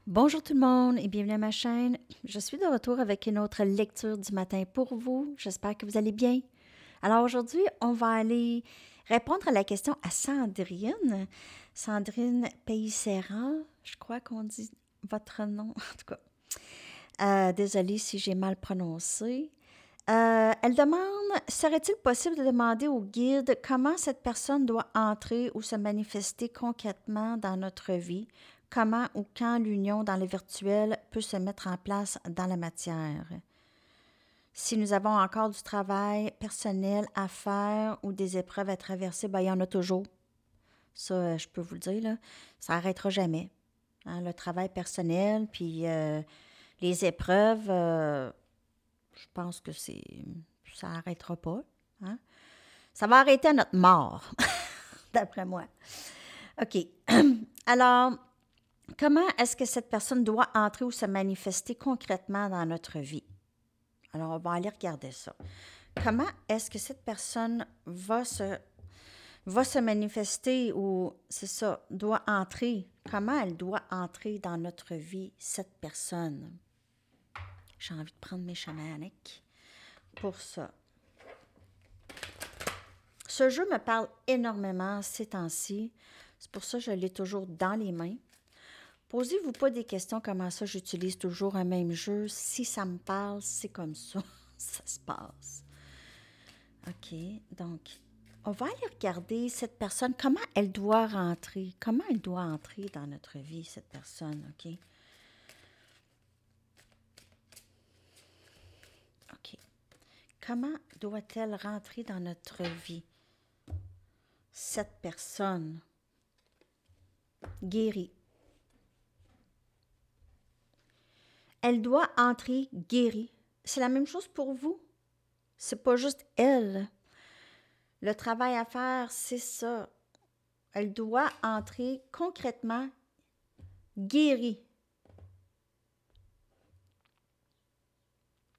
Bonjour tout le monde et bienvenue à ma chaîne. Je suis de retour avec une autre lecture du matin pour vous. J'espère que vous allez bien. Alors aujourd'hui, on va aller répondre à la question à Sandrine. Sandrine Payserra, je crois qu'on dit votre nom, en tout cas. Désolée si j'ai mal prononcé. Elle demande, serait-il possible de demander au guide comment cette personne doit entrer ou se manifester concrètement dans notre vie? Comment ou quand l'union dans le virtuel peut se mettre en place dans la matière? Si nous avons encore du travail personnel à faire ou des épreuves à traverser, ben, il y en a toujours. Ça, je peux vous le dire, là, ça n'arrêtera jamais. Hein, le travail personnel, puis les épreuves, je pense que ça n'arrêtera pas. Hein. Ça va arrêter à notre mort, d'après moi. OK. Alors, comment est-ce que cette personne doit entrer ou se manifester concrètement dans notre vie? Alors, on va aller regarder ça. Comment est-ce que cette personne va se manifester ou, c'est ça, doit entrer? Comment elle doit entrer dans notre vie, cette personne? J'ai envie de prendre mes chamaniques pour ça. Ce jeu me parle énormément ces temps-ci. C'est pour ça que je l'ai toujours dans les mains. Posez-vous pas des questions comment ça, j'utilise toujours un même jeu. Si ça me parle, c'est comme ça. Ça se passe. OK, donc, on va aller regarder cette personne, comment elle doit rentrer. Comment elle doit entrer dans notre vie, cette personne, OK? OK. Comment doit-elle rentrer dans notre vie? Cette personne guérie. Elle doit entrer guérie. C'est la même chose pour vous. C'est pas juste elle. Le travail à faire, c'est ça. Elle doit entrer concrètement guérie.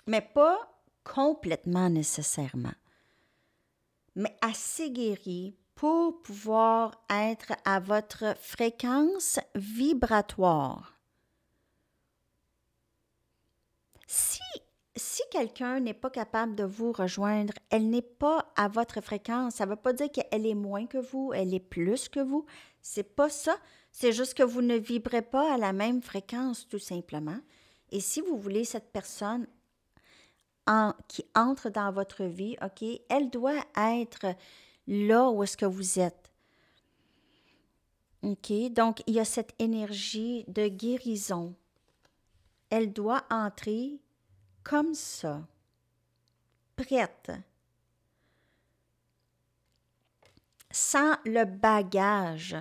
Mais pas complètement nécessairement. Mais assez guérie pour pouvoir être à votre fréquence vibratoire. Si quelqu'un n'est pas capable de vous rejoindre, elle n'est pas à votre fréquence. Ça ne veut pas dire qu'elle est moins que vous, elle est plus que vous. C'est pas ça. C'est juste que vous ne vibrez pas à la même fréquence, tout simplement. Et si vous voulez cette personne qui entre dans votre vie, OK, elle doit être là où est-ce que vous êtes. OK, donc il y a cette énergie de guérison. Elle doit entrer comme ça. Prête, sans le bagage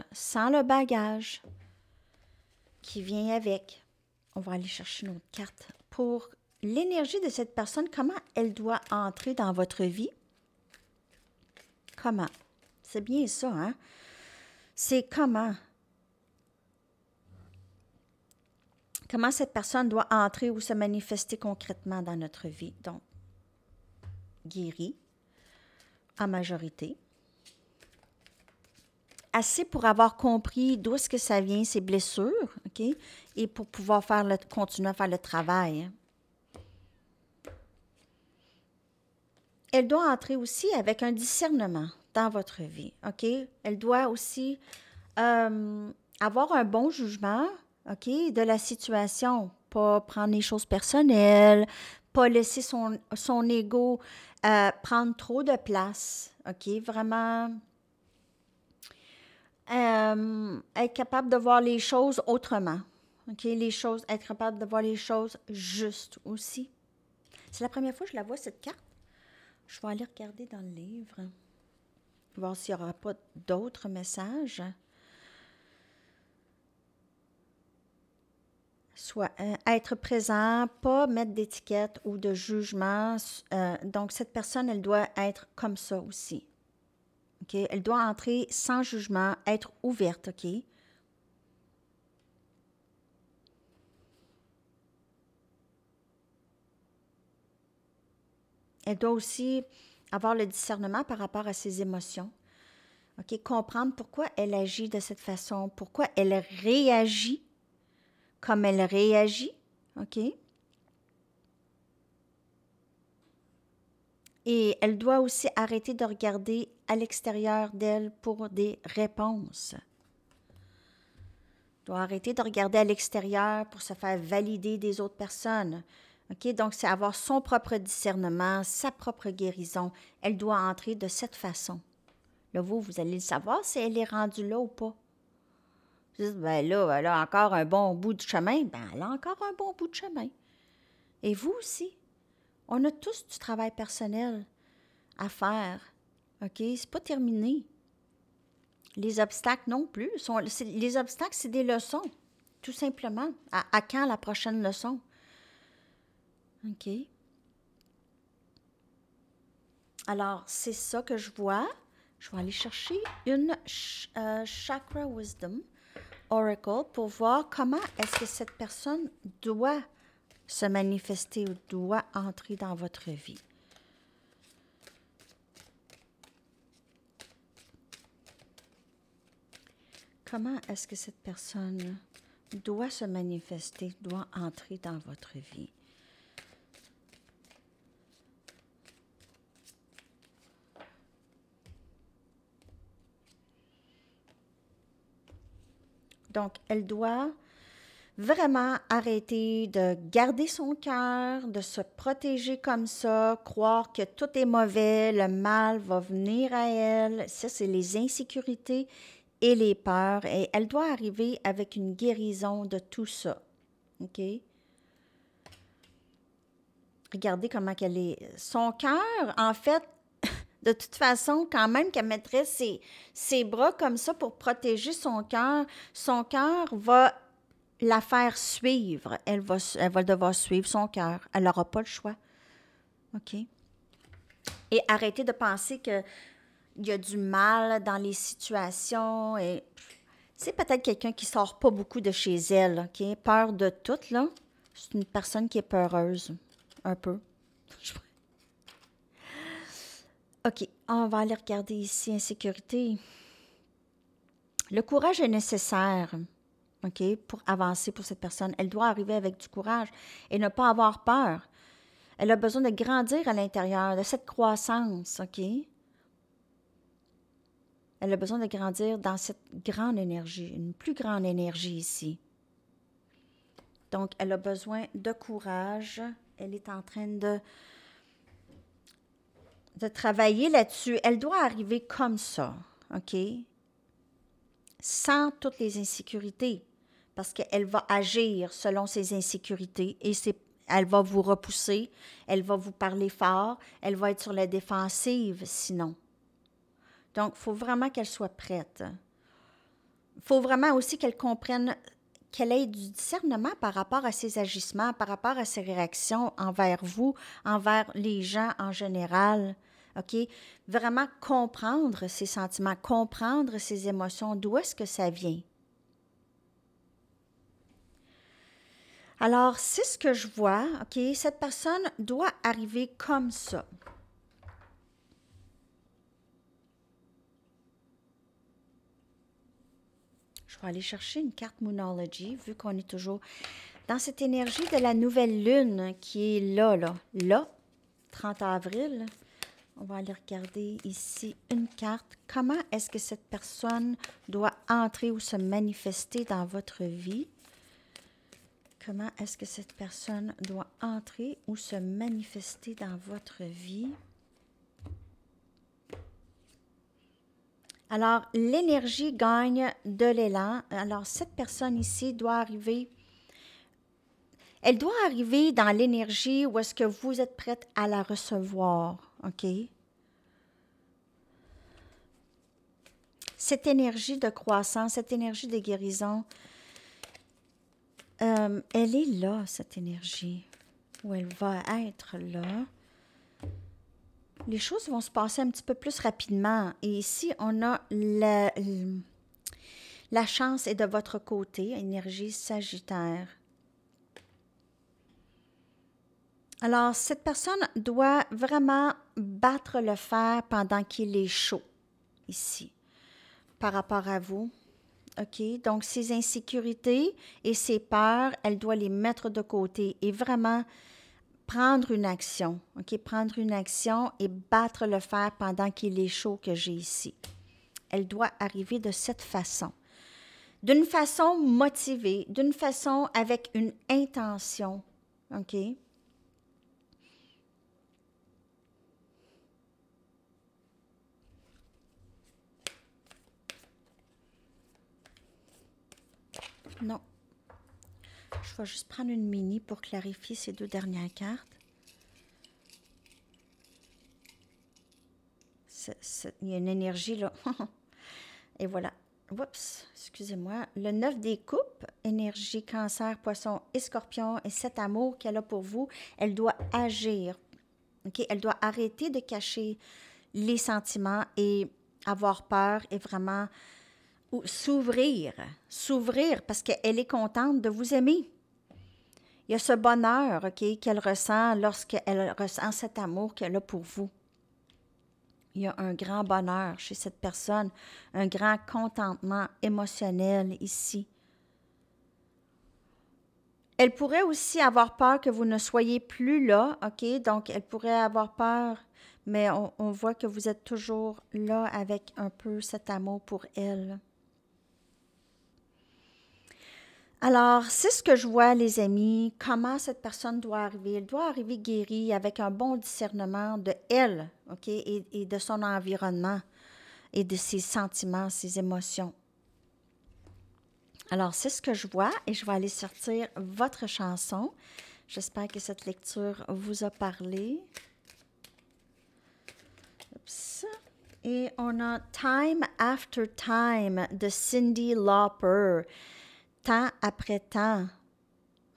qui vient avec. On va aller chercher une autre carte pour l'énergie de cette personne, comment elle doit entrer dans votre vie. Comment? C'est bien ça, hein? C'est comment? Comment cette personne doit entrer ou se manifester concrètement dans notre vie. Donc, guérie, en majorité. Assez pour avoir compris d'où est-ce que ça vient, ces blessures, OK? Et pour pouvoir continuer à faire le travail. Elle doit entrer aussi avec un discernement dans votre vie, OK? Elle doit aussi avoir un bon jugement, OK, de la situation. Pas prendre les choses personnelles, pas laisser son ego prendre trop de place, OK? Vraiment être capable de voir les choses autrement. OK? Être capable de voir les choses justes aussi. C'est la première fois que je la vois, cette carte. Je vais aller regarder dans le livre. Voir s'il n'y aura pas d'autres messages. Soit être présent, pas mettre d'étiquette ou de jugement. Donc, cette personne, elle doit être comme ça aussi. OK? Elle doit entrer sans jugement, être ouverte, OK? Elle doit aussi avoir le discernement par rapport à ses émotions. OK? Comprendre pourquoi elle agit de cette façon, pourquoi elle réagit comme elle réagit, OK? Et elle doit aussi arrêter de regarder à l'extérieur d'elle pour des réponses. Elle doit arrêter de regarder à l'extérieur pour se faire valider des autres personnes. OK? Donc, c'est avoir son propre discernement, sa propre guérison. Elle doit entrer de cette façon. Là, vous allez le savoir si elle est rendue là ou pas. Vous dites, ben là, elle a encore un bon bout de chemin. Ben, elle a encore un bon bout de chemin. Et vous aussi. On a tous du travail personnel à faire. OK? C'est pas terminé. Les obstacles non plus. Les obstacles, c'est des leçons. Tout simplement. À quand la prochaine leçon? OK? Alors, c'est ça que je vois. Je vais aller chercher une Chakra Wisdom Oracle pour voir comment est-ce que cette personne doit se manifester ou doit entrer dans votre vie. Comment est-ce que cette personne doit se manifester, doit entrer dans votre vie? Donc, elle doit vraiment arrêter de garder son cœur, de se protéger comme ça, croire que tout est mauvais, le mal va venir à elle. Ça, c'est les insécurités et les peurs. Et elle doit arriver avec une guérison de tout ça. OK? Regardez comment qu'elle est. Son cœur, en fait, de toute façon, quand même qu'elle mettrait ses bras comme ça pour protéger son cœur va la faire suivre. Elle va devoir suivre son cœur. Elle n'aura pas le choix. OK? Et arrêtez de penser qu'il y a du mal dans les situations. Et c'est peut-être quelqu'un qui sort pas beaucoup de chez elle. OK? Peur de tout, là. C'est une personne qui est peureuse. Un peu. OK, on va aller regarder ici, insécurité. Le courage est nécessaire, OK, pour avancer pour cette personne. Elle doit arriver avec du courage et ne pas avoir peur. Elle a besoin de grandir à l'intérieur, de cette croissance, OK? Elle a besoin de grandir dans cette grande énergie, une plus grande énergie ici. Donc, elle a besoin de courage. Elle est en train de travailler là-dessus. Elle doit arriver comme ça, OK? Sans toutes les insécurités, parce qu'elle va agir selon ses insécurités et elle va vous repousser, elle va vous parler fort, elle va être sur la défensive sinon. Donc, il faut vraiment qu'elle soit prête. Il faut vraiment aussi qu'elle comprenne, qu'elle ait du discernement par rapport à ses agissements, par rapport à ses réactions envers vous, envers les gens en général. OK? Vraiment comprendre ses sentiments, comprendre ses émotions, d'où est-ce que ça vient. Alors, c'est ce que je vois, OK? Cette personne doit arriver comme ça. Je vais aller chercher une carte Moonology, vu qu'on est toujours dans cette énergie de la nouvelle lune qui est là, 30 avril. On va aller regarder ici une carte. Comment est-ce que cette personne doit entrer ou se manifester dans votre vie? Comment est-ce que cette personne doit entrer ou se manifester dans votre vie? Alors, l'énergie gagne de l'élan. Alors, cette personne ici doit arriver. Elle doit arriver dans l'énergie où est-ce que vous êtes prête à la recevoir, OK? Cette énergie de croissance, cette énergie de guérison, elle est là, cette énergie, où elle va être là. Les choses vont se passer un petit peu plus rapidement. Et ici, on a la chance est de votre côté, énergie Sagittaire. Alors, cette personne doit vraiment battre le fer pendant qu'il est chaud, ici, par rapport à vous. OK? Donc, ses insécurités et ses peurs, elle doit les mettre de côté et vraiment prendre une action, OK? Prendre une action et battre le fer pendant qu'il est chaud que j'ai ici. Elle doit arriver de cette façon. D'une façon motivée, d'une façon avec une intention, OK? Non. Je vais juste prendre une mini pour clarifier ces deux dernières cartes. Il y a une énergie là. Et voilà. Oups, excusez-moi. Le 9 des coupes, énergie, cancer, poisson et scorpion, et cet amour qu'elle a pour vous, elle doit agir. Okay? Elle doit arrêter de cacher les sentiments et avoir peur et vraiment s'ouvrir parce qu'elle est contente de vous aimer. Il y a ce bonheur, OK, qu'elle ressent lorsqu'elle ressent cet amour qu'elle a pour vous. Il y a un grand bonheur chez cette personne, un grand contentement émotionnel ici. Elle pourrait aussi avoir peur que vous ne soyez plus là, OK? Donc, elle pourrait avoir peur, mais on voit que vous êtes toujours là avec un peu cet amour pour elle. Alors, c'est ce que je vois, les amis, comment cette personne doit arriver. Elle doit arriver guérie avec un bon discernement de elle, OK, et de son environnement et de ses sentiments, ses émotions. Alors, c'est ce que je vois et je vais aller sortir votre chanson. J'espère que cette lecture vous a parlé. Oups. Et on a Time After Time de Cyndi Lauper. Temps après temps.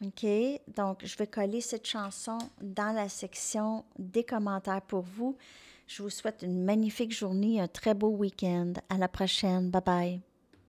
OK? Donc, je vais coller cette chanson dans la section des commentaires pour vous. Je vous souhaite une magnifique journée, un très beau week-end. À la prochaine. Bye bye.